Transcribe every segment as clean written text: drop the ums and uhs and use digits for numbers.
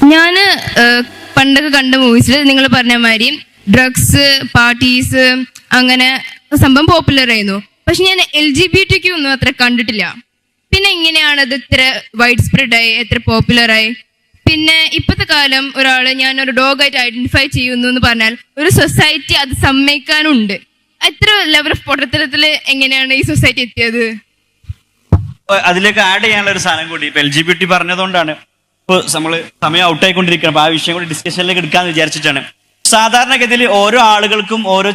ഞാന് പണ്ടൊക്കെ കണ്ട മൂവീസിൽ നിങ്ങൾ പറഞ്ഞ മാതിരി ഡ്രഗ്സ്, പാർട്ടീസ്, അങ്ങനെ സംഭവം പോപ്പുലർ ആയിരുന്നു. പക്ഷെ ഞാൻ LGBTQ ഒന്നും അത്ര കണ്ടിട്ടില്ല. പിന്നെ എങ്ങനെയാണ് അത് ഇത്ര വൈഡ് സ്പ്രെഡ് ആയി, എത്ര പോപ്പുലർ ആയി? പിന്നെ ഇപ്പോഴത്തെ കാലം ഒരാളെ ഞാനൊരു ഡോഗായിട്ട് ഐഡന്റിഫൈ ചെയ്യുന്നു എന്ന് പറഞ്ഞാൽ ഒരു സൊസൈറ്റി അത് സമ്മതിക്കാനുണ്ട്. എത്ര ലെവൽ ഓഫ് പൊട്ടത്തരത്തിൽ എങ്ങനെയാണ് ഈ സൊസൈറ്റി എത്തിയത്? അതിലേക്ക് ആഡ് ചെയ്യാനുള്ള ഒരു സാധനം കൂടി ഇപ്പൊ LGBT പറഞ്ഞതുകൊണ്ടാണ് ഇപ്പൊ നമ്മള് സമയം ഔട്ടായിക്കൊണ്ടിരിക്കണം. അപ്പൊ ആ വിഷയം കൂടി ഡിസ്കഷനിലേക്ക് എടുക്കാന്ന് വിചാരിച്ചിട്ടാണ്. സാധാരണഗതിയിൽ ഓരോ ആളുകൾക്കും ഓരോ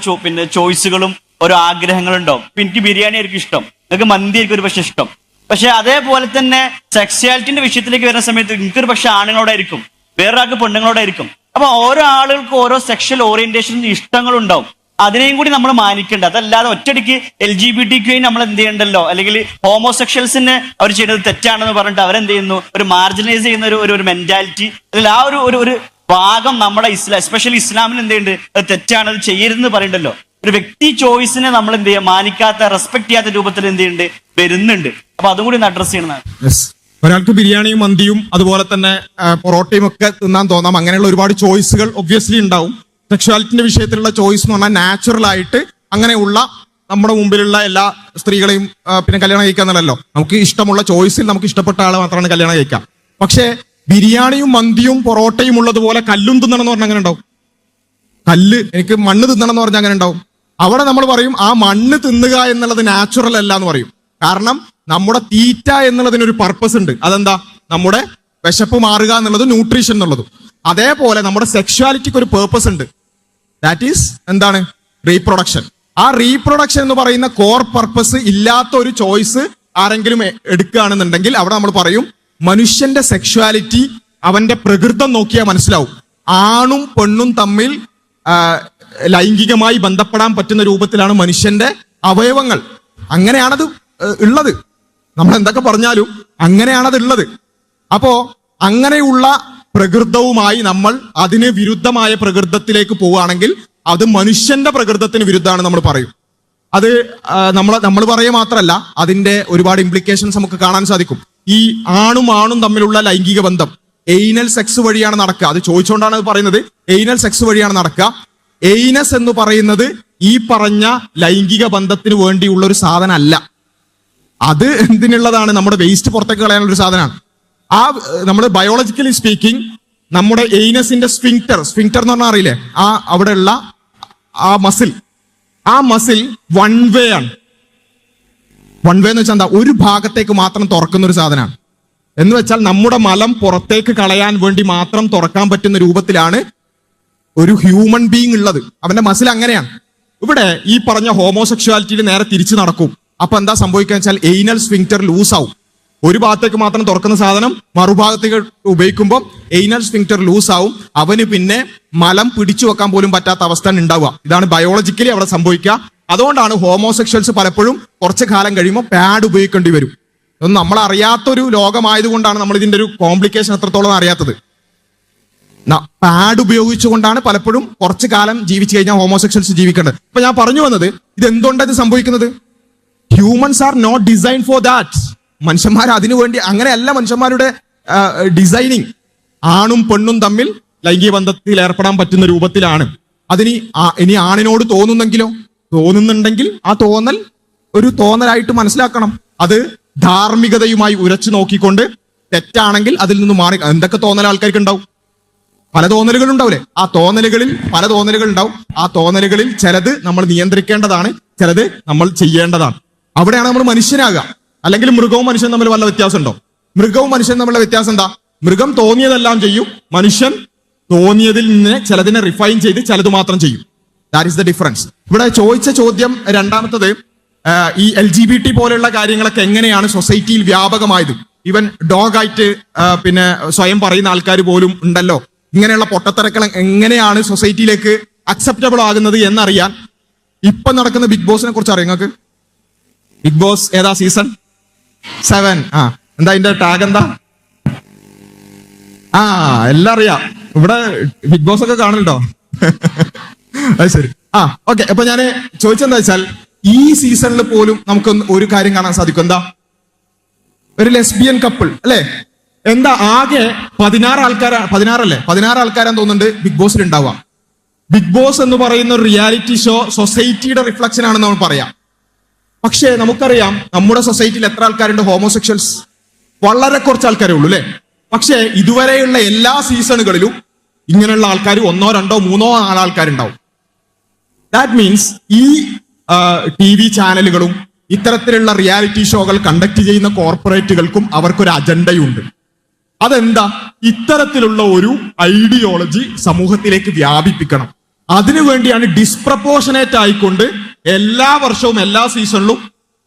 ചോയ്സുകളും ഓരോ ആഗ്രഹങ്ങളും ഉണ്ടാവും. ഇപ്പൊ എനിക്ക് ബിരിയാണി ആയിരിക്കും ഇഷ്ടം, നിങ്ങൾക്ക് മന്തി ആയിരിക്കും ഒരു പക്ഷെ ഇഷ്ടം. പക്ഷെ അതേപോലെ തന്നെ സെക്സ്വാലിറ്റിന്റെ വിഷയത്തിലേക്ക് വരുന്ന സമയത്ത് എനിക്കൊരു പക്ഷെ ആണുങ്ങളോടായിരിക്കും, വേറൊരാൾക്ക് പെണ്ണുങ്ങളോടായിരിക്കും. അപ്പൊ ഓരോ ആളുകൾക്ക് ഓരോ സെക്ഷൽ ഓറിയന്റേഷൻ ഇഷ്ടങ്ങളും ഉണ്ടാവും. അതിനെയും കൂടി നമ്മൾ മാനിക്കേണ്ട. അതല്ലാതെ ഒറ്റയടിക്ക് LGBTQ നമ്മൾ എന്ത് ചെയ്യണ്ടല്ലോ, അല്ലെങ്കിൽ ഹോമോസെക്ഷൽസിനെ അവർ ചെയ്യുന്നത് തെറ്റാണെന്ന് പറഞ്ഞിട്ട് അവരെന്ത് ചെയ്യുന്നു, ഒരു മാർജിനൈസ് ചെയ്യുന്ന ഒരു മെന്റാലിറ്റി, അതിൽ ആ ഒരു ഭാഗം നമ്മുടെ എസ്പെഷ്യലി ഇസ്ലാമിൽ എന്ത് ചെയ്യുന്നുണ്ട്, അത് തെറ്റാണ്, അത് ചെയ്യരുതെന്ന് പറയണ്ടല്ലോ. ഒരു വ്യക്തി ചോയ്സിനെ നമ്മൾ എന്ത് ചെയ്യുക, മാനിക്കാത്ത, റെസ്പെക്ട് ചെയ്യാത്ത രൂപത്തിൽ എന്ത് ചെയ്യുന്നുണ്ട്, വരുന്നുണ്ട്. അപ്പൊ അതും കൂടി ഒന്ന് അഡ്രസ് ചെയ്യണം. ഒരാൾക്ക് ബിരിയാണിയും മന്തിയും അതുപോലെ തന്നെ പൊറോട്ടയും ഒക്കെ തിന്നാൻ തോന്നാം. അങ്ങനെയുള്ള ഒരുപാട് ചോയ്സുകൾ ഒബ്വിയസ്ലി ഉണ്ടാവും. സെക്ഷുവാലിറ്റിന്റെ വിഷയത്തിലുള്ള ചോയ്സ് എന്ന് പറഞ്ഞാൽ നാച്ചുറൽ ആയിട്ട് അങ്ങനെയുള്ള നമ്മുടെ മുമ്പിലുള്ള എല്ലാ സ്ത്രീകളെയും പിന്നെ കല്യാണം കഴിക്കാന്നല്ലോ. നമുക്ക് ഇഷ്ടമുള്ള ചോയ്സിൽ നമുക്ക് ഇഷ്ടപ്പെട്ട ആളെ മാത്രമാണ് കല്യാണം കഴിക്കാം. പക്ഷേ ബിരിയാണിയും മന്തിയും പൊറോട്ടയും ഉള്ളതുപോലെ കല്ലും തിന്നണം എന്ന് പറഞ്ഞാൽ അങ്ങനെ ഉണ്ടാവും. കല്ല്, എനിക്ക് മണ്ണ് തിന്നണം എന്ന് പറഞ്ഞാൽ അങ്ങനെ ഉണ്ടാവും. അവിടെ നമ്മൾ പറയും ആ മണ്ണ് തിന്നുക എന്നുള്ളത് നാച്ചുറൽ അല്ല എന്ന് പറയും. കാരണം നമ്മുടെ തീറ്റ എന്നുള്ളതിനൊരു പർപ്പസ് ഉണ്ട്. അതെന്താ, നമ്മുടെ വിശപ്പ് മാറുക എന്നുള്ളത്, ന്യൂട്രീഷൻ എന്നുള്ളതും. അതേപോലെ നമ്മുടെ സെക്ഷുവാലിറ്റിക്ക് ഒരു പേർപ്പസ് ഉണ്ട്. ദാറ്റ് ഈസ് എന്താണ്, റീപ്രൊഡക്ഷൻ. ആ റീപ്രൊഡക്ഷൻ എന്ന് പറയുന്ന കോർ പർപ്പസ് ഇല്ലാത്ത ഒരു ചോയ്സ് ആരെങ്കിലും എടുക്കുകയാണെന്നുണ്ടെങ്കിൽ അവിടെ നമ്മൾ പറയും മനുഷ്യന്റെ സെക്ഷുവാലിറ്റി അവന്റെ പ്രകൃതം നോക്കിയാൽ മനസ്സിലാവും. ആണും പെണ്ണും തമ്മിൽ ലൈംഗികമായി ബന്ധപ്പെടാൻ പറ്റുന്ന രൂപത്തിലാണ് മനുഷ്യന്റെ അവയവങ്ങൾ. അങ്ങനെയാണത് ഉള്ളത്. നമ്മൾ എന്തൊക്കെ പറഞ്ഞാലും അങ്ങനെയാണത് ഉള്ളത്. അപ്പോ അങ്ങനെയുള്ള പ്രകൃതവുമായി നമ്മൾ അതിന് വിരുദ്ധമായ പ്രകൃതത്തിലേക്ക് പോവുകയാണെങ്കിൽ അത് മനുഷ്യന്റെ പ്രകൃതത്തിന് വിരുദ്ധമാണ് നമ്മൾ പറയും. അത് നമ്മൾ പറയുക മാത്രമല്ല, അതിന്റെ ഒരുപാട് ഇംപ്ലിക്കേഷൻസ് നമുക്ക് കാണാൻ സാധിക്കും. ഈ ആണും തമ്മിലുള്ള ലൈംഗിക ബന്ധം എയ്നൽ സെക്സ് വഴിയാണ് നടക്കുക. അത് ചോദിച്ചുകൊണ്ടാണ് അത് പറയുന്നത്. എയ്നൽ സെക്സ് വഴിയാണ് നടക്കുക. എയ്നസ് എന്ന് പറയുന്നത് ഈ പറഞ്ഞ ലൈംഗിക ബന്ധത്തിന് വേണ്ടിയുള്ള ഒരു സാധനം അല്ല. അത് എന്തിനുള്ളതാണ്, നമ്മുടെ വേസ്റ്റ് പുറത്തേക്ക് കളയാനുള്ള ഒരു സാധനമാണ്. ആ നമ്മൾ ബയോളജിക്കലി സ്പീക്കിംഗ് നമ്മുടെ എയ്നസിന്റെ സ്ഫിങ്ക്ടർ എന്ന് പറഞ്ഞാൽ അറിയില്ലേ, ആ അവിടെയുള്ള ആ മസിൽ വൺ വേ ആണ്. വൺ വേ എന്ന് വെച്ചാൽ എന്താ, ഒരു ഭാഗത്തേക്ക് മാത്രം തുറക്കുന്ന ഒരു സാധനമാണ്. എന്ന് വെച്ചാൽ നമ്മുടെ മലം പുറത്തേക്ക് കളയാൻ വേണ്ടി മാത്രം തുറക്കാൻ പറ്റുന്ന രൂപത്തിലാണ് ഒരു ഹ്യൂമൻ ബീങ് ഉള്ളത്. അവന്റെ മസിൽ അങ്ങനെയാണ്. ഇവിടെ ഈ പറഞ്ഞ ഹോമോസെക്ഷുവാലിറ്റിയിൽ നേരെ തിരിച്ചു നടക്കും. അപ്പൊ എന്താ സംഭവിക്കുക വെച്ചാൽ എയ്നൽ സ്ഫിങ്ക്ടർ ലൂസ് ആവും. ഒരു ഭാഗത്തേക്ക് മാത്രം തുറക്കുന്ന സാധനം മറുഭാഗത്തേക്ക് ഉപയോഗിക്കുമ്പോൾ എയ്നൽ സ്ഫിങ്ക്ടർ ലൂസ് ആവും. അവന് പിന്നെ മലം പിടിച്ചു വെക്കാൻ പോലും പറ്റാത്ത അവസ്ഥ ഉണ്ടാവുക. ഇതാണ് ബയോളജിക്കലി അവിടെ സംഭവിക്കുക. അതുകൊണ്ടാണ് ഹോമോസെക്ഷൽസ് പലപ്പോഴും കുറച്ചു കാലം കഴിയുമ്പോൾ പാഡ് ഉപയോഗിക്കേണ്ടി വരും. ഇതൊന്നും നമ്മൾ അറിയാത്തൊരു ലോകമായതുകൊണ്ടാണ് നമ്മൾ ഇതിന്റെ ഒരു കോംപ്ലിക്കേഷൻ എത്രത്തോളം അറിയാത്തത്. പാഡ് ഉപയോഗിച്ചുകൊണ്ടാണ് പലപ്പോഴും കുറച്ചു കാലം ജീവിച്ചു കഴിഞ്ഞാൽ ഹോമോസെക്ഷൽസ് ജീവിക്കേണ്ടത്. ഇപ്പൊ ഞാൻ പറഞ്ഞു വന്നത്, ഇത് എന്തുകൊണ്ടാണ് ഇത് സംഭവിക്കുന്നത്? Humans are not design for that. മനുഷ്യന്മാർ അതിനുവേണ്ടി അങ്ങനെയല്ല മനുഷ്യന്മാരുടെ ഡിസൈനിങ്. ആണും പെണ്ണും തമ്മിൽ ലൈംഗിക ബന്ധത്തിൽ ഏർപ്പെടാൻ പറ്റുന്ന രൂപത്തിലാണ്. ഇനി ആണിനോട് തോന്നുന്നുണ്ടെങ്കിൽ ആ തോന്നൽ ഒരു തോന്നലായിട്ട് മനസ്സിലാക്കണം. അത് ധാർമ്മികതയുമായി ഉരച്ചു നോക്കിക്കൊണ്ട് തെറ്റാണെങ്കിൽ അതിൽ നിന്ന് മാറി. എന്തൊക്കെ തോന്നൽ ആൾക്കാർക്ക് ഉണ്ടാവും? പല തോന്നലുകൾ ഉണ്ടാവില്ലേ? ആ തോന്നലുകളിൽ പല തോന്നലുകൾ ഉണ്ടാവും. ആ തോന്നലുകളിൽ ചിലത് നമ്മൾ നിയന്ത്രിക്കേണ്ടതാണ്, ചിലത് നമ്മൾ ചെയ്യേണ്ടതാണ്. അവിടെയാണ് നമ്മൾ മനുഷ്യനാകുക. അല്ലെങ്കിൽ മൃഗവും മനുഷ്യനും തമ്മിൽ വല്ല വ്യത്യാസം ഉണ്ടോ? മൃഗവും മനുഷ്യനും തമ്മിലുള്ള വ്യത്യാസം എന്താ? മൃഗം തോന്നിയതെല്ലാം ചെയ്യും, മനുഷ്യൻ തോന്നിയതിൽ നിന്ന് ചിലതിനെ റിഫൈൻ ചെയ്ത് ചിലത് മാത്രം ചെയ്യും. That is the difference. ഇവിടെ ചോദിച്ച ചോദ്യം രണ്ടാമത്തത്, ഈ LGBT പോലെയുള്ള കാര്യങ്ങളൊക്കെ എങ്ങനെയാണ് സൊസൈറ്റിയിൽ വ്യാപകമായത്? ഈവൻ ഡോഗായിട്ട് പിന്നെ സ്വയം പറയുന്ന ആൾക്കാർ പോലും ഉണ്ടല്ലോ. ഇങ്ങനെയുള്ള പൊട്ടത്തരക്കൾ എങ്ങനെയാണ് സൊസൈറ്റിയിലേക്ക് അക്സെപ്റ്റബിൾ ആകുന്നത് എന്നറിയാൻ ഇപ്പൊ നടക്കുന്ന ബിഗ് ബോസിനെ കുറിച്ച് അറിയാം നിങ്ങൾക്ക്? ബിഗ് ബോസ് ഏതാ സീസൺ 7? എന്താ അതിന്റെ ടാഗ് എന്താ? എല്ലാം അറിയാം. ഇവിടെ ബിഗ് ബോസ് ഒക്കെ കാണലുണ്ടോ? അത് ശരി. ഓക്കെ. അപ്പൊ ഞാൻ ചോദിച്ചെന്താ വെച്ചാൽ, ഈ സീസണിൽ പോലും നമുക്ക് ഒരു കാര്യം കാണാൻ സാധിക്കും. എന്താ, ഒരു ലെസ്ബിയൻ കപ്പിൾ അല്ലെ, എന്താ ആകെ 16 ആൾക്കാരാന്ന് തോന്നുന്നുണ്ട് ബിഗ് ബോസിൽ ഉണ്ടാവുക. ബിഗ് ബോസ് എന്ന് പറയുന്ന ഒരു റിയാലിറ്റി ഷോ സൊസൈറ്റിയുടെ റിഫ്ലക്ഷൻ ആണെന്ന് നമ്മൾ പറയാം. പക്ഷേ നമുക്കറിയാം നമ്മുടെ സൊസൈറ്റിയിൽ എത്ര ആൾക്കാരുണ്ട് ഹോമോസെക്ഷൽസ്? വളരെ കുറച്ച് ആൾക്കാരേ ഉള്ളൂ അല്ലെ? പക്ഷേ ഇതുവരെയുള്ള എല്ലാ സീസണുകളിലും ഇങ്ങനെയുള്ള ആൾക്കാർ 1, 2, 3 ആൾക്കാരുണ്ടാവും. ദാറ്റ് മീൻസ് ഈ TV ചാനലുകളും ഇത്തരത്തിലുള്ള റിയാലിറ്റി ഷോകൾ കണ്ടക്ട് ചെയ്യുന്ന കോർപ്പറേറ്റുകൾക്കും അവർക്കൊരു അജണ്ടയുണ്ട്. അതെന്താ? ഇത്തരത്തിലുള്ള ഒരു ഐഡിയോളജി സമൂഹത്തിലേക്ക് വ്യാപിപ്പിക്കണം. അതിനുവേണ്ടിയാണ് ഡിസ്പ്രപ്പോർഷനേറ്റ് ആയിക്കൊണ്ട് എല്ലാ വർഷവും എല്ലാ സീസണിലും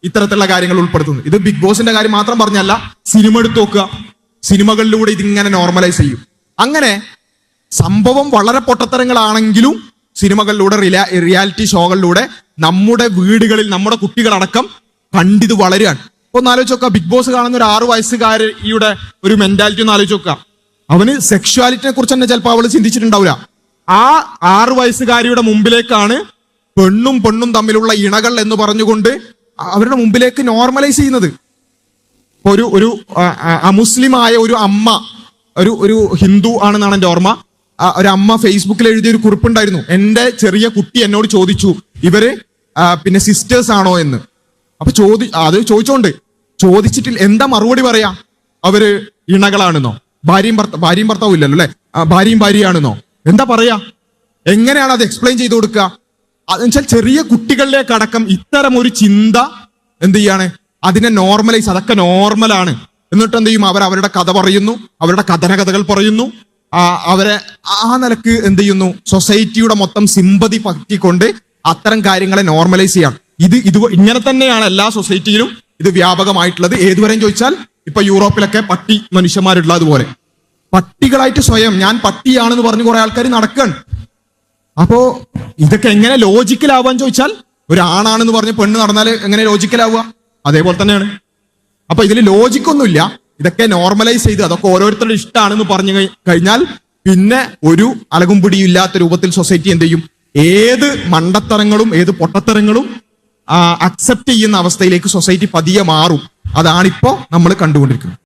ഇത്തരത്തിലുള്ള കാര്യങ്ങൾ ഉൾപ്പെടുത്തുന്നത്. ഇത് ബിഗ് ബോസിന്റെ കാര്യം മാത്രം പറഞ്ഞല്ല, സിനിമ എടുത്തു നോക്കുക. സിനിമകളിലൂടെ ഇതിങ്ങനെ നോർമലൈസ് ചെയ്യും. അങ്ങനെ സംഭവം വളരെ പൊട്ടത്തരങ്ങളാണെങ്കിലും സിനിമകളിലൂടെ റിയാലിറ്റി ഷോകളിലൂടെ നമ്മുടെ വീടുകളിൽ നമ്മുടെ കുട്ടികളടക്കം കണ്ടിത് വളരുകയാണ്. ഒന്ന് ആലോചിച്ച് നോക്കുക, ബിഗ് ബോസ് കാണുന്ന ഒരു 6 വയസ്സുകാരിയുടെ ഒരു മെന്റാലിറ്റി ഒന്ന് ആലോചിച്ച് നോക്കുക. അവന് സെക്ഷുവാലിറ്റിനെ കുറിച്ച് തന്നെ ചിലപ്പോൾ അവള് ചിന്തിച്ചിട്ടുണ്ടാവില്ല. ആ 6 വയസ്സുകാരിയുടെ മുമ്പിലേക്കാണ് പെണ്ണും തമ്മിലുള്ള ഇണകൾ എന്ന് പറഞ്ഞുകൊണ്ട് അവരുടെ മുമ്പിലേക്ക് നോർമലൈസ് ചെയ്യുന്നത്. ഒരു അമുസ്ലിമായ ഒരു അമ്മ, ഒരു ഹിന്ദു ആണെന്നാണ് എന്റെ ഓർമ്മ, ഒരു അമ്മ ഫേസ്ബുക്കിൽ എഴുതിയ ഒരു കുറിപ്പുണ്ടായിരുന്നു. എന്റെ ചെറിയ കുട്ടി എന്നോട് ചോദിച്ചു ഇവര് പിന്നെ സിസ്റ്റേഴ്സ് ആണോ എന്ന്. അപ്പൊ അത് ചോദിച്ചിട്ടില്ല, എന്താ മറുപടി പറയാ? അവര് ഇണകളാണെന്നോ? ഭാര്യയും ഭർത്താവും ഇല്ലല്ലോ അല്ലെ? ഭാര്യയും ഭാര്യയാണെന്നോ? എന്താ പറയാ? എങ്ങനെയാണ് അത് എക്സ്പ്ലെയിൻ ചെയ്ത് കൊടുക്കുക? അതെന്നുവെച്ചാൽ ചെറിയ കുട്ടികളിലേക്ക് അടക്കം ഇത്തരം ഒരു ചിന്ത എന്ത് ചെയ്യാണ്? അതിനെ നോർമലൈസ്, അതൊക്കെ നോർമലാണ്. എന്നിട്ട് എന്ത് ചെയ്യും? അവരുടെ കഥ പറയുന്നു, അവരുടെ കഥനകഥകൾ പറയുന്നു. അവരെ ആ നിലക്ക് എന്ത് ചെയ്യുന്നു? സൊസൈറ്റിയുടെ മൊത്തം സിമ്പതി പറ്റിക്കൊണ്ട് അത്തരം കാര്യങ്ങളെ നോർമലൈസ് ചെയ്യാം. ഇത് ഇങ്ങനെ തന്നെയാണ് എല്ലാ സൊസൈറ്റിയിലും ഇത് വ്യാപകമായിട്ടുള്ളത്. ഏതുവരെയും ചോദിച്ചാൽ ഇപ്പൊ യൂറോപ്പിലൊക്കെ പട്ടി മനുഷ്യന്മാരുള്ളതുപോലെ പട്ടികളായിട്ട് സ്വയം ഞാൻ പട്ടിയാണെന്ന് പറഞ്ഞ് കുറെ ആൾക്കാർ നടക്കുകയാണ്. അപ്പോ ഇതൊക്കെ എങ്ങനെ ലോജിക്കലാവാൻ ചോദിച്ചാൽ, ഒരു ആണാണെന്ന് പറഞ്ഞ് പെണ്ണ് നടന്നാൽ എങ്ങനെ ലോജിക്കലാവുക? അതേപോലെ തന്നെയാണ്. അപ്പൊ ഇതിൽ ലോജിക്കൊന്നുമില്ല. ഇതൊക്കെ നോർമലൈസ് ചെയ്ത് അതൊക്കെ ഓരോരുത്തരുടെ ഇഷ്ടമാണെന്ന് പറഞ്ഞു കഴിഞ്ഞാൽ പിന്നെ ഒരു അലകും പിടിയും ഇല്ലാത്ത രൂപത്തിൽ സൊസൈറ്റി എന്ത് ചെയ്യും? ഏത് മണ്ടത്തരങ്ങളും ഏത് പൊട്ടത്തരങ്ങളും അക്സെപ്റ്റ് ചെയ്യുന്ന അവസ്ഥയിലേക്ക് സൊസൈറ്റി പതിയെ മാറും. അതാണിപ്പോ നമ്മൾ കണ്ടുകൊണ്ടിരിക്കുന്നത്.